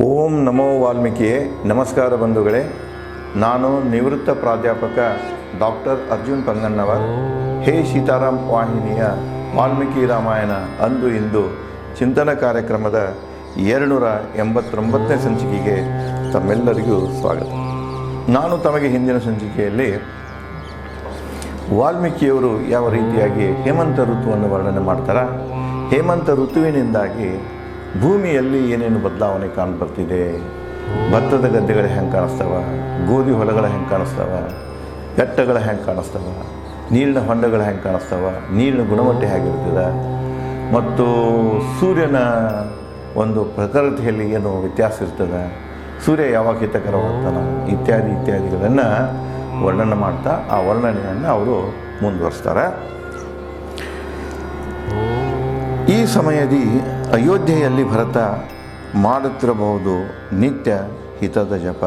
ಓಂ ನಮೋ ವಾಲ್ಮೀಕಿಯೇ. ನಮಸ್ಕಾರ ಬಂಧುಗಳೇ. ನಾನು ನಿವೃತ್ತ ಪ್ರಾಧ್ಯಾಪಕ ಡಾಕ್ಟರ್ ಅರ್ಜುನ್ ಪಂಗನ್ನವರ್. ಹೇ ಸೀತಾರಾಮ್ ವಾಹಿನಿಯ ವಾಲ್ಮೀಕಿ ರಾಮಾಯಣ ಅಂದು ಇಂದು ಚಿಂತನ ಕಾರ್ಯಕ್ರಮದ 289ನೇ ಸಂಚಿಕೆಗೆ ತಮ್ಮೆಲ್ಲರಿಗೂ ಸ್ವಾಗತ. ನಾನು ತಮಗೆ ಹಿಂದಿನ ಸಂಚಿಕೆಯಲ್ಲಿ ವಾಲ್ಮೀಕಿಯವರು ಯಾವ ರೀತಿಯಾಗಿ ಹೇಮಂತ ಋತುವನ್ನು ವರ್ಣನೆ ಮಾಡ್ತಾರೆ, ಹೇಮಂತ ಋತುವಿನಿಂದಾಗಿ ಭೂಮಿಯಲ್ಲಿ ಏನೇನು ಬದಲಾವಣೆ ಕಾಣ್ಬರ್ತಿದೆ, ಭತ್ತದ ಗದ್ದೆಗಳು ಹೆಂಗೆ ಕಾಣಿಸ್ತವ, ಗೋಧಿ ಹೊಲಗಳು ಹೆಂಗೆ ಕಾಣಿಸ್ತವ, ಬೆಟ್ಟಗಳು ಹೆಂಗೆ ಕಾಣಿಸ್ತವ, ನೀರಿನ ಹೊಂಡಗಳು ಹೆಂಗೆ ಕಾಣಿಸ್ತವ, ನೀರಿನ ಗುಣಮಟ್ಟ ಹೇಗಿರ್ತದೆ, ಮತ್ತು ಸೂರ್ಯನ ಒಂದು ಪ್ರಕೃತಿಯಲ್ಲಿ ಏನು ವ್ಯತ್ಯಾಸ ಇರ್ತದೆ, ಸೂರ್ಯ ಯಾವಾಗ ಹಿತಕರವಾಗ್ತಾನೆ ಇತ್ಯಾದಿಗಳನ್ನು ವರ್ಣನೆ ಮಾಡ್ತಾ ಆ ವರ್ಣನೆಯನ್ನು ಅವರು ಮುಂದುವರಿಸ್ತಾರೆ. ಈ ಸಮಯದಲ್ಲಿ ಅಯೋಧ್ಯೆಯಲ್ಲಿ ಭರತ ಮಾಡುತ್ತಿರಬಹುದು ನಿತ್ಯ ಹಿತದ ಜಪ.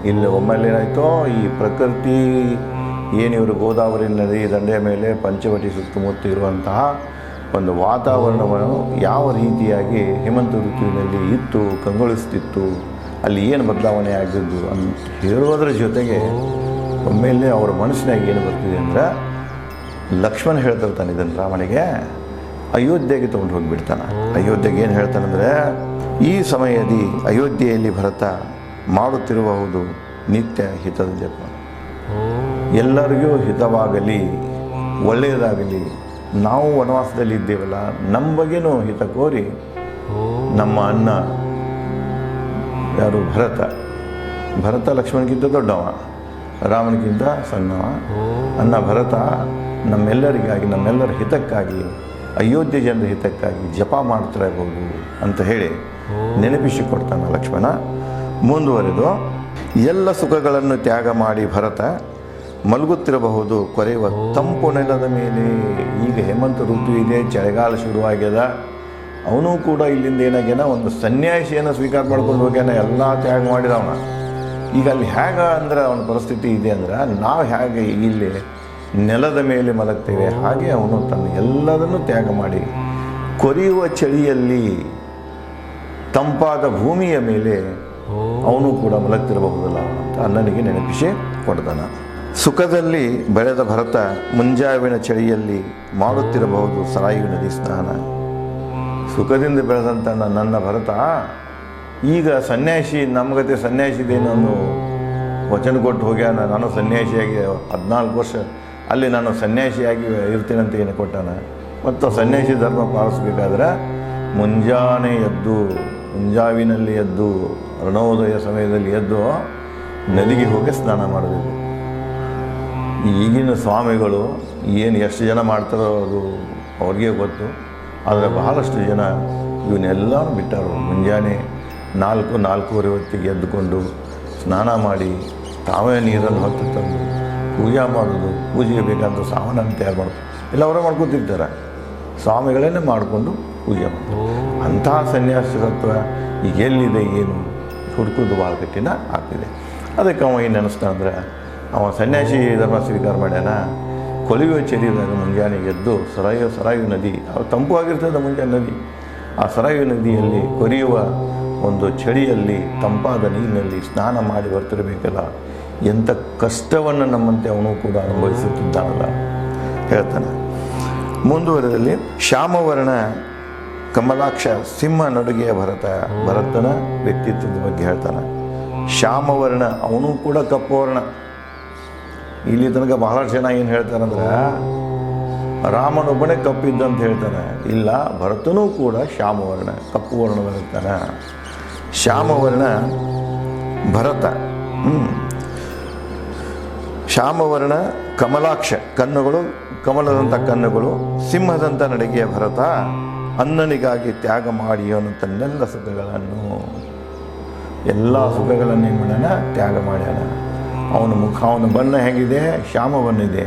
ಇಲ್ಲಿ ಒಮ್ಮೆಲೆ ಏನಾಯಿತೋ, ಈ ಪ್ರಕೃತಿ ಏನಿವರು ಗೋದಾವರಿ ನದಿ ದಂಡೆಯ ಮೇಲೆ ಪಂಚವಟಿ ಸುತ್ತಮುತ್ತ ಇರುವಂತಹ ಒಂದು ವಾತಾವರಣವನ್ನು ಯಾವ ರೀತಿಯಾಗಿ ಹೇಮಂತ ಋತುವಿನಲ್ಲಿ ಇತ್ತು, ಕಂಗೊಳಿಸ್ತಿತ್ತು, ಅಲ್ಲಿ ಏನು ಬದಲಾವಣೆ ಆಗಿದ್ದು ಅಂತ ಹೇಳುವುದರ ಜೊತೆಗೆ ಒಮ್ಮೆಲೆ ಅವರ ಮನಸ್ಸಿನಾಗ ಏನು ಬರ್ತಿದೆ ಅಂದ್ರೆ, ಲಕ್ಷ್ಮಣ ಹೇಳ್ತಿರ್ತಾನೆ ಇದನ್ನು ರಾಮನಿಗೆ, ಅಯೋಧ್ಯೆಗೆ ತೊಗೊಂಡು ಹೋಗಿಬಿಡ್ತಾನೆ. ಅಯೋಧ್ಯೆಗೆ ಏನು ಹೇಳ್ತಾನಂದರೆ, ಈ ಸಮಯದಲ್ಲಿ ಅಯೋಧ್ಯೆಯಲ್ಲಿ ಭರತ ಮಾಡುತ್ತಿರಬಹುದು ನಿತ್ಯ ಹಿತದ ಜಪ. ಎಲ್ಲರಿಗೂ ಹಿತವಾಗಲಿ, ಒಳ್ಳೆಯದಾಗಲಿ, ನಾವು ವನವಾಸದಲ್ಲಿ ಇದ್ದೇವಲ್ಲ, ನಮ್ಮ ಬಗ್ಗೆನೂ ಹಿತ ಕೋರಿ ನಮ್ಮ ಅಣ್ಣ ಯಾರು ಭರತ ಲಕ್ಷ್ಮಣಗಿಂತ ದೊಡ್ಡವ, ರಾಮನಿಗಿಂತ ಸಣ್ಣವ. ಅಣ್ಣ ಭರತ ನಮ್ಮೆಲ್ಲರಿಗಾಗಿ, ನಮ್ಮೆಲ್ಲರ ಹಿತಕ್ಕಾಗಿ, ಅಯೋಧ್ಯೆ ಜನರ ಹಿತಕ್ಕಾಗಿ ಜಪ ಮಾಡ್ತಿರಬಹುದು ಅಂತ ಹೇಳಿ ನೆನಪಿಸಿಕೊಡ್ತಾನೆ ಲಕ್ಷ್ಮಣ. ಮುಂದುವರೆದು, ಎಲ್ಲ ಸುಖಗಳನ್ನು ತ್ಯಾಗ ಮಾಡಿ ಭರತ ಮಲಗುತ್ತಿರಬಹುದು ಕೊರೆಯುವ ತಂಪು ನೆಲದ ಮೇಲೆ. ಈಗ ಹೇಮಂತ ಋತು ಇದೆ, ಚಳಿಗಾಲ ಶುರುವಾಗ್ಯದ. ಅವನು ಕೂಡ ಇಲ್ಲಿಂದ ಏನಾಗ್ಯಾನ, ಒಂದು ಸನ್ಯಾಸಿಯನ್ನು ಸ್ವೀಕಾರ ಮಾಡ್ಕೊಂಡು ಹೋಗ್ಯಾನ, ಎಲ್ಲ ತ್ಯಾಗ ಮಾಡಿದವನ. ಈಗ ಅಲ್ಲಿ ಹೇಗೆ ಅಂದ್ರೆ ಅವನ ಪರಿಸ್ಥಿತಿ ಇದೆ ಅಂದ್ರೆ, ನಾವು ಹೇಗೆ ಇಲ್ಲಿ ನೆಲದ ಮೇಲೆ ಮಲಗ್ತೇವೆ, ಹಾಗೆ ಅವನು ತನ್ನ ಎಲ್ಲದನ್ನು ತ್ಯಾಗ ಮಾಡಿ ಕೊರೆಯುವ ಚಳಿಯಲ್ಲಿ ತಂಪಾದ ಭೂಮಿಯ ಮೇಲೆ ಅವನು ಕೂಡ ಮಲಗ್ತಿರಬಹುದಲ್ಲ ಅಂತ ಅಣ್ಣನಿಗೆ ನೆನಪಿಸಿ ಕೊಡ್ತಾನೆ. ಸುಖದಲ್ಲಿ ಬೆಳೆದ ಭರತ ಮುಂಜಾವಿನ ಚಳಿಯಲ್ಲಿ ಮಾಡುತ್ತಿರಬಹುದು ಸರಾಯು ನದಿ ಸ್ನಾನ. ಸುಖದಿಂದ ಬೆಳೆದಂಥ ನನ್ನ ಭರತ ಈಗ ಸನ್ಯಾಸಿ, ನಮ್ಗತೆ ಸನ್ಯಾಸಿದೇನೋ ವಚನ ಕೊಟ್ಟು ಹೋಗ್ಯಾನ, ನಾನು ಸನ್ಯಾಸಿಯಾಗಿ 14 ವರ್ಷ ಅಲ್ಲಿ ನಾನು ಸನ್ಯಾಸಿಯಾಗಿ ಇರ್ತೀನಿ ಅಂತ ಏನು ಕೊಟ್ಟಾನ. ಮತ್ತು ಸನ್ಯಾಸಿ ಧರ್ಮ ಪಾಲಿಸಬೇಕಾದ್ರೆ ಮುಂಜಾವಿನಲ್ಲಿ ಎದ್ದು ರಣೋದಯ ಸಮಯದಲ್ಲಿ ಎದ್ದು ನದಿಗೆ ಹೋಗಿ ಸ್ನಾನ ಮಾಡಬೇಕು. ಈಗಿನ ಸ್ವಾಮಿಗಳು ಏನು ಎಷ್ಟು ಜನ ಮಾಡ್ತಾರೋ ಅದು ಅವ್ರಿಗೆ ಗೊತ್ತು. ಆದರೆ ಬಹಳಷ್ಟು ಜನ ಇವನ್ನೆಲ್ಲರೂ ಬಿಟ್ಟಾರು. ಮುಂಜಾನೆ 4-4:30 ಹೊತ್ತಿಗೆ ಎದ್ದುಕೊಂಡು ಸ್ನಾನ ಮಾಡಿ ತಾವೇ ನೀರನ್ನು ಹೊತ್ತು ತಂದು ಪೂಜೆ ಮಾಡೋದು, ಪೂಜೆಗೆ ಬೇಕಾದ ಸಾಮಾನನ್ನು ತಯಾರು ಮಾಡೋದು ಎಲ್ಲ ಅವರೇ ಮಾಡ್ಕೊತಿರ್ತಾರೆ. ಸ್ವಾಮಿಗಳನ್ನೇ ಮಾಡಿಕೊಂಡು ಪೂಜೆ ಮಾಡೋದು. ಅಂತಹ ಸನ್ಯಾಸತ್ವ ಈಗ ಎಲ್ಲಿದೆ, ಏನು ಹುಡುಕೋದು ಭಾಳ ಕಠಿಣ ಆಗ್ತಿದೆ. ಅದಕ್ಕೆ ಅವ ಏನು ನೆನೆಸ್ತಾನಂದ್ರೆ, ಅವ ಸನ್ಯಾಸಿ ಧರ್ಮ ಸ್ವೀಕಾರ ಮಾಡ್ಯಾನ. ಕೊಲಿಯುವ ಚಳಿದಾಗ ಮುಂಜಾನೆ ಎದ್ದು ಸರಾಯು ನದಿ, ಅದು ತಂಪು ಆಗಿರ್ತದೆ ಮುಂಜಾನೆ ನದಿ, ಆ ಸರಾಯು ನದಿಯಲ್ಲಿ ಕೊರೆಯುವ ಒಂದು ಚಳಿಯಲ್ಲಿ ತಂಪಾದ ನೀರಿನಲ್ಲಿ ಸ್ನಾನ ಮಾಡಿ ಬರ್ತಿರಬೇಕಲ್ಲ, ಎಂಥ ಕಷ್ಟವನ್ನು ನಮ್ಮಂತೆ ಅವನು ಕೂಡ ಅನುಭವಿಸುತ್ತಿದ್ದಾನಲ್ಲ ಹೇಳ್ತಾನೆ. ಮುಂದುವರೆದಲ್ಲಿ, ಶ್ಯಾಮವರ್ಣ ಕಮಲಾಕ್ಷ ಸಿಂಹ ನಡುಗೆಯ ಭರತನ ವ್ಯಕ್ತಿತ್ವದ ಬಗ್ಗೆ ಹೇಳ್ತಾನೆ. ಶ್ಯಾಮವರ್ಣ, ಅವನು ಕೂಡ ಕಪ್ಪು ವರ್ಣ. ಇಲ್ಲಿ ತನಕ ಬಹಳಷ್ಟು ಜನ ಏನು ಹೇಳ್ತಾರಂದ್ರೆ, ರಾಮನೊಬ್ಬನೇ ಕಪ್ಪಿದ್ದಂತ ಹೇಳ್ತಾನೆ. ಇಲ್ಲ, ಭರತನೂ ಕೂಡ ಶ್ಯಾಮವರ್ಣ, ಕಪ್ಪು ವರ್ಣದಲ್ಲಿರ್ತಾನೆ. ಶ್ಯಾಮವರ್ಣ ಭರತ. ಶ್ಯಾಮವರ್ಣ ಕಮಲಾಕ್ಷ, ಕಣ್ಣುಗಳು ಕಮಲದಂಥ ಕಣ್ಣುಗಳು, ಸಿಂಹದಂಥ ನಡಿಗೆಯ ಭರತ ಅನ್ನನಿಗಾಗಿ ತ್ಯಾಗ ಮಾಡಿ ಅವನು ತನ್ನೆಲ್ಲ ಸುಖಗಳನ್ನು, ಎಲ್ಲ ಸುಖಗಳನ್ನು ಏನು ಮಾಡ್ಯಾನ, ತ್ಯಾಗ ಮಾಡ್ಯಾನ. ಅವನ ಮುಖ, ಅವನ ಬಣ್ಣ ಹೇಗಿದೆ, ಶ್ಯಾಮ ಬಣ್ಣ ಇದೆ,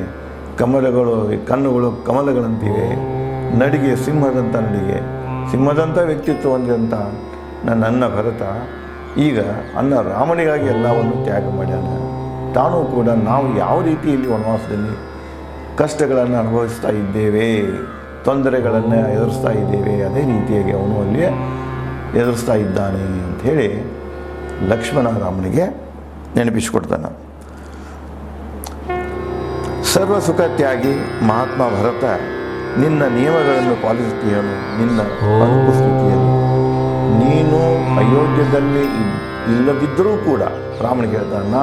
ಕಮಲಗಳು, ಕಣ್ಣುಗಳು ಕಮಲಗಳಂತಿವೆ, ನಡಿಗೆ ಸಿಂಹದಂಥ ನಡಿಗೆ, ಸಿಂಹದಂಥ ವ್ಯಕ್ತಿತ್ವ ಹೊಂದಿದಂಥ ನನ್ನ ಭರತ ಈಗ ಅನ್ನ ರಾಮನಿಗಾಗಿ ಎಲ್ಲವನ್ನು ತ್ಯಾಗ ಮಾಡ್ಯಾನ. ತಾನೂ ಕೂಡ ನಾವು ಯಾವ ರೀತಿ ಇಲ್ಲಿ ವನವಾಸದಲ್ಲಿ ಕಷ್ಟಗಳನ್ನು ಅನುಭವಿಸ್ತಾ ಇದ್ದೇವೆ, ತೊಂದರೆಗಳನ್ನು ಎದುರಿಸ್ತಾ ಇದ್ದೇವೆ, ಅದೇ ರೀತಿಯಾಗಿ ಅವನು ಅಲ್ಲಿ ಎದುರಿಸ್ತಾ ಇದ್ದಾನೆ ಅಂಥೇಳಿ ಲಕ್ಷ್ಮಣ ರಾಮನಿಗೆ ನೆನಪಿಸಿಕೊಡ್ತಾನೆ. ಸರ್ವ ಸುಖ ತ್ಯಾಗಿ ಮಹಾತ್ಮ ಭರತ, ನಿನ್ನ ನಿಯಮಗಳನ್ನು ಪಾಲಿಸುತ್ತೀಯನು. ನಿನ್ನ ಅನುಪಸ್ಥಿತಿಯಲ್ಲಿ ನೀನು ಅಯೋಧ್ಯದಲ್ಲಿ ಇಲ್ಲದಿದ್ದರೂ ಕೂಡ ರಾಮನಿಗೆ ಹೇಳ್ತಾನ,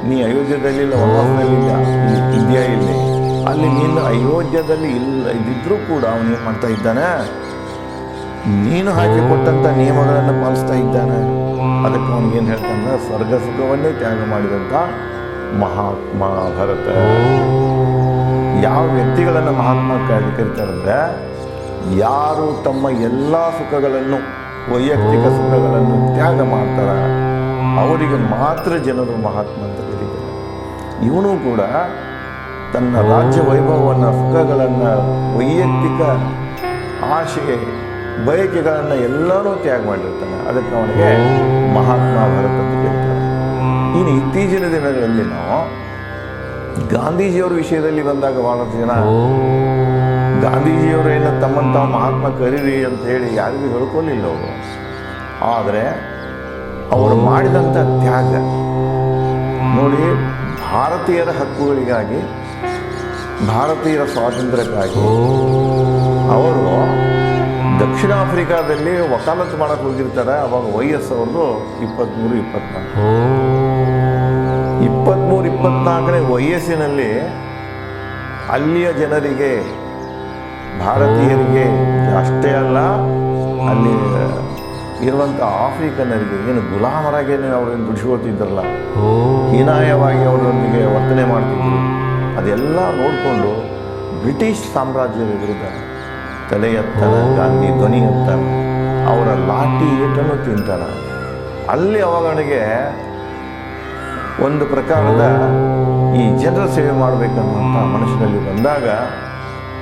ನೀ ಅಯೋಧ್ಯದಲ್ಲಿ ಇಲ್ಲ, ವನವಾಸದಲ್ಲಿಲ್ಲ, ಇದೆಯಾ ಇಲ್ಲಿ, ಅಲ್ಲಿ ನೀನು ಅಯೋಧ್ಯದಲ್ಲಿ ಇದ್ದಿದ್ರೂ ಕೂಡ ಅವನು ಏನು ಮಾಡ್ತಾ ಇದ್ದಾನೆ, ನೀನು ಹಾಕಿಕೊಟ್ಟಂಥ ನಿಯಮಗಳನ್ನು ಪಾಲಿಸ್ತಾ ಇದ್ದಾನೆ. ಅದಕ್ಕೆ ಅವನಿಗೇನು ಹೇಳ್ತಾನೆ, ಸ್ವರ್ಗ ಸುಖವನ್ನೇ ತ್ಯಾಗ ಮಾಡಿದಂಥ ಮಹಾತ್ಮ ಭರತ. ಯಾವ ವ್ಯಕ್ತಿಗಳನ್ನು ಮಹಾತ್ಮ ಕರೀತಾರಂದ್ರೆ, ಯಾರು ತಮ್ಮ ಎಲ್ಲ ಸುಖಗಳನ್ನು, ವೈಯಕ್ತಿಕ ಸುಖಗಳನ್ನು ತ್ಯಾಗ ಮಾಡ್ತಾರೆ ಅವರಿಗೆ ಮಾತ್ರ ಜನರು ಮಹಾತ್ಮ ಅಂತ ಕರೀತಾರೆ. ಇವನು ಕೂಡ ತನ್ನ ರಾಜ್ಯ ವೈಭವವನ್ನು, ಸುಖಗಳನ್ನು, ವೈಯಕ್ತಿಕ ಆಶೆ ಬಯಕೆಗಳನ್ನು ಎಲ್ಲರೂ ತ್ಯಾಗ ಮಾಡಿರ್ತಾನೆ. ಅದಕ್ಕೆ ಅವನಿಗೆ ಮಹಾತ್ಮ ಭರತ ಅಂತ ಕರೀತಾರೆ. ಇನ್ನು ಇತ್ತೀಚಿನ ದಿನಗಳಲ್ಲಿ ನಾವು ಗಾಂಧೀಜಿಯವರ ವಿಷಯದಲ್ಲಿ ಬಂದಾಗ ಬಹಳಷ್ಟು ಜನ ಗಾಂಧೀಜಿಯವರು ಏನೋ ತಮ್ಮನ್ನು ತಾವು ಮಹಾತ್ಮ ಕರೀರಿ ಅಂತ ಹೇಳಿ ಯಾರಿಗೂ ಹೇಳ್ಕೊಳ್ಳಿಲ್ಲ ಅವರು. ಆದರೆ ಅವರು ಮಾಡಿದಂಥ ತ್ಯಾಗ ನೋಡಿ, ಭಾರತೀಯರ ಹಕ್ಕುಗಳಿಗಾಗಿ, ಭಾರತೀಯರ ಸ್ವಾತಂತ್ರ್ಯಕ್ಕಾಗಿ ಅವರು ದಕ್ಷಿಣ ಆಫ್ರಿಕಾದಲ್ಲಿ ವಕಾಲತ್ತು ಮಾಡಕ್ಕೆ ಹೋಗಿರ್ತಾರೆ. ಅವಾಗ ವಯಸ್ಸವ್ರದ್ದು 23-24ನೇ ವಯಸ್ಸಿನಲ್ಲಿ ಅಲ್ಲಿಯ ಜನರಿಗೆ, ಭಾರತೀಯರಿಗೆ ಅಷ್ಟೇ ಅಲ್ಲ, ಅಲ್ಲಿ ಇರುವಂಥ ಆಫ್ರಿಕನ್ನರಿಗೆ ಏನು ಗುಲಾಮರಾಗಿ ಅವರನ್ನು ದುಡಿಸ್ಕೊಳ್ತಿದ್ರಲ್ಲ, ಹೀನಾಯವಾಗಿ ಅವರೊಂದಿಗೆ ವರ್ತನೆ ಮಾಡ್ತಿದ್ರು, ಅದೆಲ್ಲ ನೋಡಿಕೊಂಡು ಬ್ರಿಟಿಷ್ ಸಾಮ್ರಾಜ್ಯದ ವಿರುದ್ಧ ತಲೆ ಎತ್ತಾನ ಗಾಂಧಿ, ಧ್ವನಿ ಎತ್ತಾನ, ಅವರ ಲಾಠಿ ಏಟನ್ನು ತಿಂತಾನ. ಅಲ್ಲಿ ಅವನಿಗೆ ಒಂದು ಪ್ರಕಾರದ ಈ ಜನರ ಸೇವೆ ಮಾಡಬೇಕನ್ನುವಂಥ ಮನಸ್ಸಿನಲ್ಲಿ ಬಂದಾಗ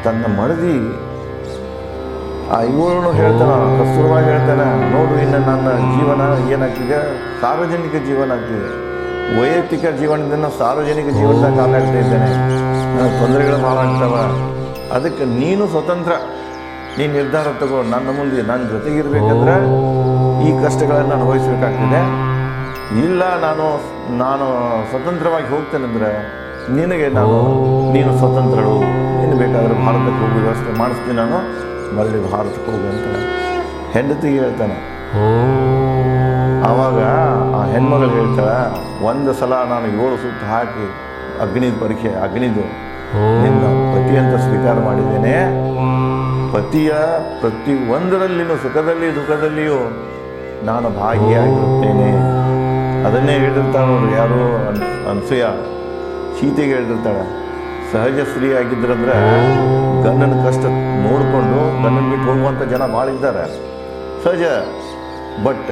ತನ್ನ ಮಡದಿ ಇವಳನ್ನು ಹೇಳ್ತಾನ, ಕಸ್ತೂರವಾಗಿ ಹೇಳ್ತಾನೆ, ನೋಡು ಇನ್ನು ನನ್ನ ಜೀವನ ಏನಾಗ್ತಿದೆ, ಸಾರ್ವಜನಿಕ ಜೀವನ ಆಗ್ತಿದೆ, ವೈಯಕ್ತಿಕ ಜೀವನದಿಂದ ಸಾರ್ವಜನಿಕ ಜೀವನದ ಕಾಲ ಆಗ್ತಾ ಇದ್ದೇನೆ, ನನಗೆ ತೊಂದರೆಗಳು ಭಾಳ ಆಗ್ತಾವ, ಅದಕ್ಕೆ ನೀನು ಸ್ವತಂತ್ರ, ನೀನು ನಿರ್ಧಾರ ತಗೋ, ನನ್ನ ಮುಂದೆ ನನ್ನ ಜೊತೆಗಿರ್ಬೇಕಂದ್ರೆ ಈ ಕಷ್ಟಗಳನ್ನು ಅನುಭವಿಸಬೇಕಾಗ್ತಿದೆ, ಇಲ್ಲ ನಾನು ಸ್ವತಂತ್ರವಾಗಿ ಹೋಗ್ತೇನೆಂದರೆ ನಿನಗೆ ನೀನು ಸ್ವತಂತ್ರಳು, ನೀನು ಬೇಕಾದರೆ ಭಾರತಕ್ಕೆ ಹೋಗಿ ವ್ಯವಸ್ಥೆ ಮಾಡಿಸ್ತೀನಿ, ನಾನು ಮರಳಿ ಭಾರತಕ್ಕೆ ಹೋಗು ಅಂತ ಹೆಂಡತಿಗೆ ಹೇಳ್ತಾನೆ. ಆವಾಗ ಆ ಹೆಣ್ಮಗಳು ಹೇಳ್ತಾಳೆ, ಒಂದು ಸಲ ನಾನು 7 ಸುತ್ತು ಹಾಕಿ ಅಗ್ನಿದು ನಿನ್ನ ಪತಿ ಅಂತ ಸ್ವೀಕಾರ ಮಾಡಿದ್ದೇನೆ, ಪತಿಯ ಪ್ರತಿ ಒಂದರಲ್ಲಿನೂ ಸುಖದಲ್ಲಿ ದುಃಖದಲ್ಲಿಯೂ ನಾನು ಭಾಗಿಯಾಗಿರುತ್ತೇನೆ. ಅದನ್ನೇ ಹೇಳಿರ್ತಾಳೆ ನೋಡ್ರಿ, ಯಾರು ಅನ್ಸೂಯ ಸೀತೆಗೆ ಹೇಳಿರ್ತಾಳೆ, ಸಹಜ ಸ್ತ್ರೀ ಆಗಿದ್ರಂದ್ರೆ ಗಂಡನ ಕಷ್ಟ ನೋಡಿಕೊಂಡು ಗಂಡನ ಬಿಟ್ಟು ಹೋಗುವಂಥ ಜನ ಭಾಳ ಇದ್ದಾರೆ, ಸಹಜ. ಬಟ್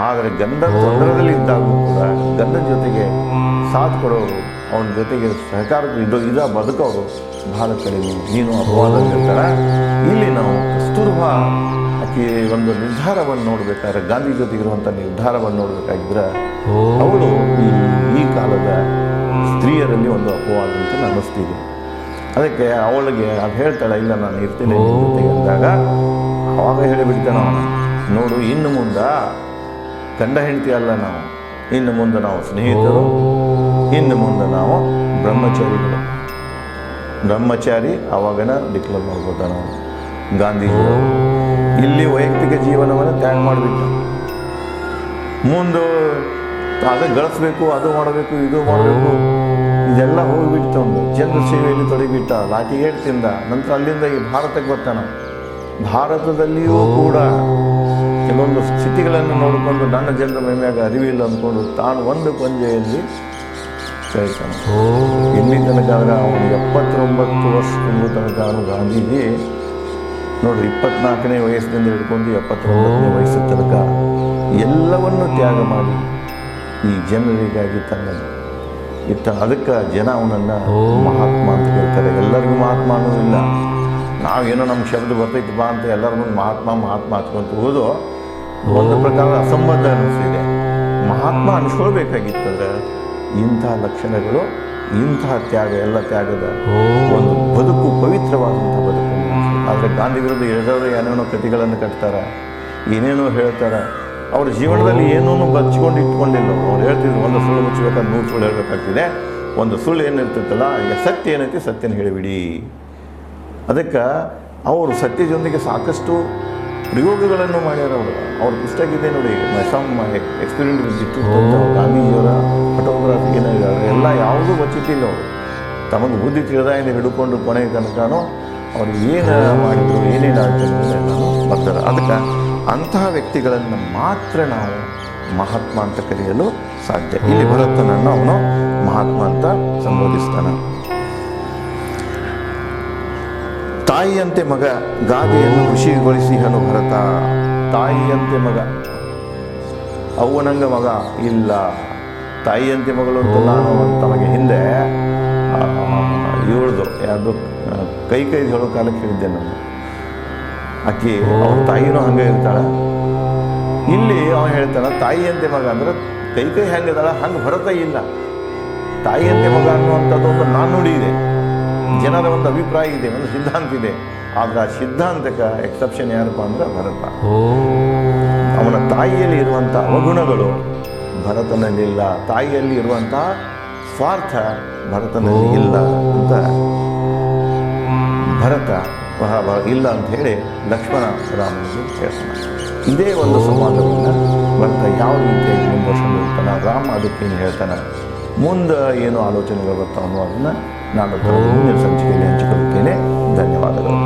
ಆದರೆ ಗಂಡ ತೊಂದರೆಯಲ್ಲಿ ಇದ್ದಾಗೂ ಕೂಡ ಗಂಡನ ಜೊತೆಗೆ ಸಾಥ್ ಕೊಡೋರು, ಅವನ ಜೊತೆಗೆ ಸಹಕಾರ ಇದ ಬದುಕೋರು ಭಾಳ ಕಡಿಮೆ. ನೀನು ಅಪವಾದ ಹೇಳ್ತಾರ. ಇಲ್ಲಿ ನಾವು ಕಸ್ತೂರ್ಬಾ ಆಕೆ ಒಂದು ನಿರ್ಧಾರವನ್ನು ನೋಡ್ಬೇಕಾದ್ರೆ, ಗಾಂಧಿ ಜೊತೆಗಿರುವಂಥ ನಿರ್ಧಾರವನ್ನು ನೋಡ್ಬೇಕಾಗಿದ್ರೆ ಅವಳು ಈ ಕಾಲದ ಸ್ತ್ರೀಯರಲ್ಲಿ ಒಂದು ಅಪವಾದ ಅಂತ ಅನ್ನಿಸ್ತಿದೆ. ಅದಕ್ಕೆ ಅವಳಿಗೆ ಅದು ಹೇಳ್ತಾಳೆ, ಇಲ್ಲ ನಾನು ಇರ್ತೀನಿ ಜೊತೆಗೆ ಅಂದಾಗ ಅವಾಗ ಹೇಳಿಬಿಡ್ತಾನೆ ಅವನು, ನೋಡು ಇನ್ನು ಮುಂದೆ ಗಂಡ ಹೆಂಡತಿ ಅಲ್ಲ ನಾವು, ಇನ್ನು ಮುಂದೆ ನಾವು ಸ್ನೇಹಿತರು, ಇನ್ನು ಮುಂದೆ ನಾವು ಬ್ರಹ್ಮಚಾರಿಗಳು. ಬ್ರಹ್ಮಚಾರಿ ಅವಾಗನ ಡಿಕ್ಲೇರ್ ಮಾಡ್ಬೋದ ನಾವು ಗಾಂಧೀಜಿಯವರು. ಇಲ್ಲಿ ವೈಯಕ್ತಿಕ ಜೀವನವನ್ನು ತ್ಯಾಗ ಮಾಡಿಬಿಟ್ಟು ಮುಂದೆ ಅದು ಗಳಿಸ್ಬೇಕು, ಅದು ಮಾಡಬೇಕು, ಇದು ಮಾಡಬೇಕು, ಇದೆಲ್ಲ ಹೋಗಿಬಿಟ್ಟು ಒಂದು ಜನರ ಸೇವೆಯಲ್ಲಿ ತೊಡಗಿಬಿಟ್ಟ, ಲಾಠಿ ಏಟ್ ತಿಂದ. ನಂತರ ಅಲ್ಲಿಂದ ಈ ಭಾರತಕ್ಕೆ ಬರ್ತಾನೆ. ಭಾರತದಲ್ಲಿಯೂ ಕೂಡ ಕೆಲವೊಂದು ಸ್ಥಿತಿಗಳನ್ನು ನೋಡಿಕೊಂಡು ನನ್ನ ಜನರ ಮೇಮ್ಯಾಗ ಅರಿವಿಲ್ಲ ಅಂದ್ಕೊಂಡು ತಾನು ಒಂದು ಪಂಜೆಯಲ್ಲಿ ಕಳಿತಾನೆ. ಇಲ್ಲಿ ತನಕ ಆದರೆ ಅವನು 79 ವರ್ಷ ತುಂಬು ತನಕ ಅವನು ಗಾಂಧೀಜಿ ನೋಡ್ರಿ, 24ನೇ ವಯಸ್ಸಿನಿಂದ ಹಿಡ್ಕೊಂಡು 79ನೇ ವಯಸ್ಸಿನ ತನಕ ಎಲ್ಲವನ್ನು ತ್ಯಾಗ ಮಾಡಿ ಈ ಜನರಿಗಾಗಿ ಇತ್ತ. ಅದಕ್ಕೆ ಜನ ಅವನನ್ನು ಮಹಾತ್ಮ ಅಂತ ಕರೀತಾರೆ. ಎಲ್ಲರಿಗೂ ಮಹಾತ್ಮ ಅನ್ನೋದಿಲ್ಲ, ನಾವೇನೋ ನಮ್ಮ ಶಬ್ದ ಬರ್ತೈತಪ್ಪ ಅಂತ ಎಲ್ಲರ ಮುಂದೆ ಮಹಾತ್ಮ ಹಚ್ಕೊಂತ ಹೋದು ಒಂದು ಪ್ರಕಾರದ ಅಸಂಬದ್ಧ ಅನ್ನಿಸ್ತಿದೆ. ಮಹಾತ್ಮ ಅನಿಸ್ಕೊಳ್ಬೇಕಾಗಿತ್ತಂದ್ರೆ ಇಂಥ ಲಕ್ಷಣಗಳು, ಇಂತಹ ತ್ಯಾಗ, ಎಲ್ಲ ತ್ಯಾಗದ ಒಂದು ಬದುಕು, ಪವಿತ್ರವಾದಂಥ ಬದುಕನ್ನು. ಆದರೆ ಗಾಂಧಿ ವಿರುದ್ಧ ಏನೇನೋ ಕಥೆಗಳನ್ನು ಕಟ್ತಾರೆ. ಏನೇನೋ ಹೇಳ್ತಾರೆ. ಅವ್ರ ಜೀವನದಲ್ಲಿ ಏನೂ ಬಚ್ಚಿಕೊಂಡು ಇಟ್ಕೊಂಡಿಲ್ಲ. ಅವ್ರು ಹೇಳ್ತಿದ್ರು, ಒಂದು ಸುಳ್ಳು ಮುಚ್ಚಬೇಕಾದ್ರೆ 100 ಸುಳ್ಳು ಹೇಳಬೇಕಾಗ್ತಿದೆ. ಒಂದು ಸುಳ್ಳು ಏನಿರ್ತಿತ್ತಲ್ಲ, ಈಗ ಸತ್ಯ ಏನೈತಿ ಸತ್ಯನ ಹೇಳಿಬಿಡಿ. ಅದಕ್ಕೆ ಅವರು ಸತ್ಯದೊಂದಿಗೆ ಸಾಕಷ್ಟು ಪ್ರಯೋಗಗಳನ್ನು ಮಾಡ್ಯಾರ. ಅವ್ರ ಪುಸ್ತಕ ಇದೆ ನೋಡಿ, ಸಮ್ ಎಕ್ಸ್ಪೀರಿಯಂಟ್ ವಿತ್ ಗಾಂಧೀಜಿಯವರ ಫೋಟೋಗ್ರಾಫಿ ಎಲ್ಲ ಯಾವುದೂ ಬಚ್ಚಿಟ್ಟಿಲ್ಲ. ಅವರು ತಮಗೆ ಬುದ್ಧಿ ತಿಳಿದಾಯಿಂದ ಹಿಡ್ಕೊಂಡು ಕೊನೆಗೆ ತನಕನೂ ಅವ್ರು ಏನು ಮಾಡಿದ್ರು, ಏನೇನು ಆಗ್ತದೆ ಎಲ್ಲನೂ ಬರ್ತಾರೆ. ಅದಕ್ಕೆ ಅಂತಹ ವ್ಯಕ್ತಿಗಳನ್ನು ಮಾತ್ರ ನಾವು ಮಹಾತ್ಮ ಅಂತ ಕರೆಯಲು ಸಾಧ್ಯ. ಇಲ್ಲಿ ಭರತನನ್ನು ಅವನು ಮಹಾತ್ಮ ಅಂತ ಸಂಬೋಧಿಸ್ತಾನೆ. ತಾಯಿಯಂತೆ ಮಗ ಗಾದೆಯನ್ನು ಖುಷಿಗೊಳಿಸಿಹನು ಭರತ. ತಾಯಿಯಂತೆ ಮಗ, ಅವ್ವನಂಗ ಮಗ ಇಲ್ಲ. ತಾಯಿಯಂತೆ ಮಗಳು ಅಂತ ನಾನು ತಮಗೆ ಹಿಂದೆ ಇವಳ್ದು ಯಾವುದು ಕೈ ಹೇಳೋ ಕಾಲಕ್ಕೆ ಹೇಳಿದ್ದೆ ನಾನು. ಆಕೆ ಅವ್ರ ತಾಯಿನೂ ಹಂಗೆ ಇರ್ತಾಳೆ. ಇಲ್ಲಿ ಅವನು ಹೇಳ್ತಾನೆ ತಾಯಿಯಂತೆ ಮಗ ಅಂದ್ರೆ ಕೈ ಹೆಂಗಿದಾಳ ಹಂಗೆ ಭರತ ಇಲ್ಲ. ತಾಯಿಯಂತೆ ಮಗ ಅನ್ನುವಂಥದ್ದು ಒಂದು ನಾಣ್ಣುಡಿ ಇದೆ, ಜನರ ಒಂದು ಅಭಿಪ್ರಾಯ ಇದೆ, ಒಂದು ಸಿದ್ಧಾಂತ ಇದೆ. ಆದ್ರೆ ಆ ಸಿದ್ಧಾಂತಕ್ಕೆ ಎಕ್ಸೆಪ್ಷನ್ ಯಾರಪ್ಪ ಅಂದ್ರೆ ಭರತ. ಅವನ ತಾಯಿಯಲ್ಲಿ ಇರುವಂಥ ಅವಗುಣಗಳು ಭರತನಲ್ಲಿಲ್ಲ. ತಾಯಿಯಲ್ಲಿ ಇರುವಂಥ ಸ್ವಾರ್ಥ ಭರತನಲ್ಲಿ ಇಲ್ಲ ಅಂತ ಭರತ ಇಲ್ಲ ಅಂತ ಹೇಳಿ ಲಕ್ಷ್ಮಣ ರಾಮನಿಗೆ ಹೇಳ್ತಾನೆ. ಇದೇ ಒಂದು ಸಂವಾದವನ್ನು ಭರತ ಯಾವ ರೀತಿಯಾಗಿ ಮುಂದುವರ್ಸ್ಕೊಂಡು ಹೋಗ್ತಾನೆ, ರಾಮ ಅದಕ್ಕೇನು ಹೇಳ್ತಾನೆ, ಮುಂದೆ ಏನು ಆಲೋಚನೆಗಳು ಬರ್ತಾವನ್ನೋ ಅದನ್ನು ನಾನು ಮುಂದಿನ ಸಂಚಿಕೆಯಲ್ಲಿ ಹಂಚಿಕೊಳ್ಳುತ್ತೇನೆ. ಧನ್ಯವಾದಗಳು.